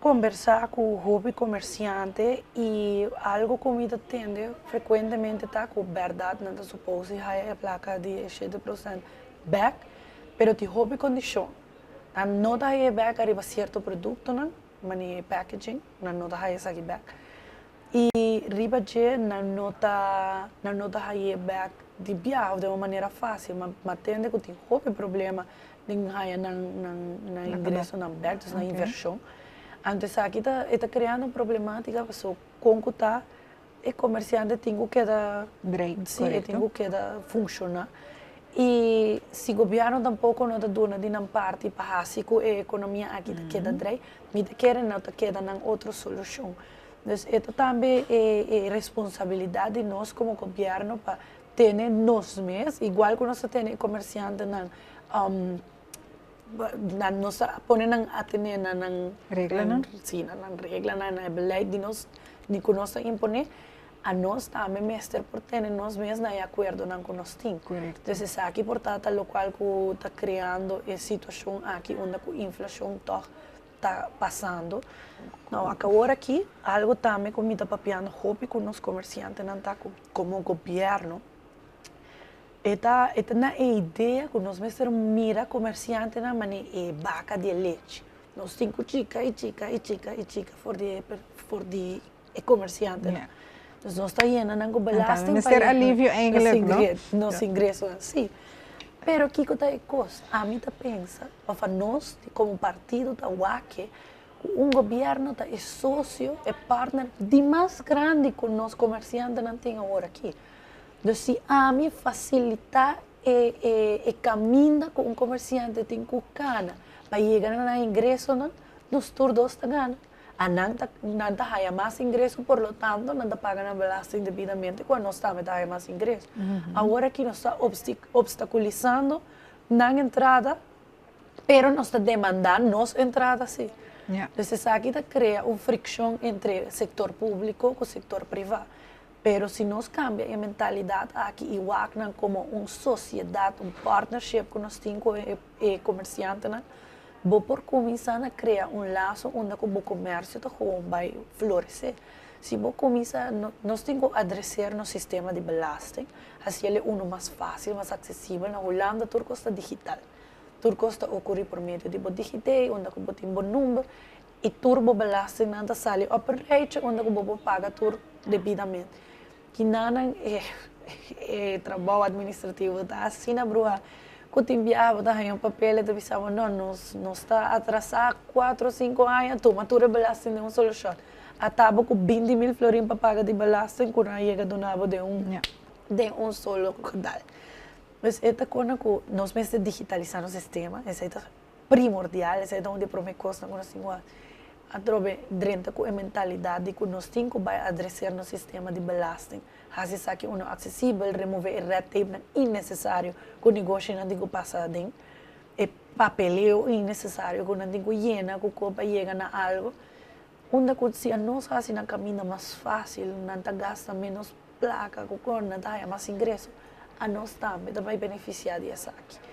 conversar com o hobby comerciante e algo que me atende frequentemente está com verdade, não supõe que a placa de 7% back, pero ti hobby condição. Não dá back arriba certo produto, não, mani packaging, não dá essa back. E riba je não dá back de biar de uma maneira fácil, mas atende que tem hobby problema de na ingresso na back, na inversão. Antes aqui está criando problemática, porque com que está o comerciante tem que dar tem que dar funcionar. E se o governo tampouco não está dando de uma parte para a economia aqui queda drei, me querem não queda na outra solução. Então também é responsabilidade de nós como governo para ter nós mesmos, igual que nós temos comerciante na nós ponen a tener na regla na regla na beleid de nós de que nós impone a nós também mestre por ter nós mesmos na acordo com nós tem. Então aqui portanto lo qual que está criando a situação aqui onde a inflação está passando. Não, agora aqui algo também como está papiando hobby com os comerciantes não tá como governo. Esta é a ideia que nós mesmos mira comerciante na maneira vaca de leite. Nós temos chica for de comerciante. Yeah. Então nós está llena na belasting para ter alívio em inglês, não? Nos ingressos, sim. Pero que está a costa? A mim tá pensa, para nós como partido da UAC, governo é sócio, é partner de mais grande que nós comerciantes não tem agora aqui. Então, se a mim facilitar o caminho que comerciante tem que ganhar para chegar no ingresso, nos todos estão ganhando. A não há mais ingresso, por lo tanto, não paga a belasting devidamente quando nós também temos mais ingresso. Agora que nós está obstaculizando na entrada, pero nós está demandando nossa entrada, sim. Então, aqui cria uma fricção entre o setor público e o setor privado. Pero se nós cambiamos a mentalidade aqui e o como uma sociedade, um partnership que nós temos com o comerciante, vou por começar a criar laço onde o comércio vai florescer. Se vou começar, nós temos que adressar no sistema de belasting, assim ele é mais fácil, mais acessível. Na Holanda, tudo custa digital. Tudo custa ocorrer por meio de digital, onde eu tenho um número, e turbo belasting nada sale operate, onde eu paga tudo devidamente. Que nada é trabalho administrativo, tá assim na brua. Quando enviava um papel, eu pensava, não está atrasado 4 ou 5 anos, toma tudo belasting de uma solução. Atava com 20 mil florins para pagar de belasting, quando chega do nabo de um solo cadal. Mas esta coisa que nós mesmos digitalizamos o sistema, essa é primordial, essa é onde promete costa com nós temos a trobe dentro com a mentalidade que nós temos que adressar no sistema de belasting. Assim que é acessível, remover o red tape innecessário que o negócio não tem que passar dentro. É papeleo innecessário que não tem que llenar, que o copa chega na algo. Onde se nós fazemos um caminho mais fácil, não gasta menos placa, que não dá mais ingresso, a nós também vai beneficiar disso aqui.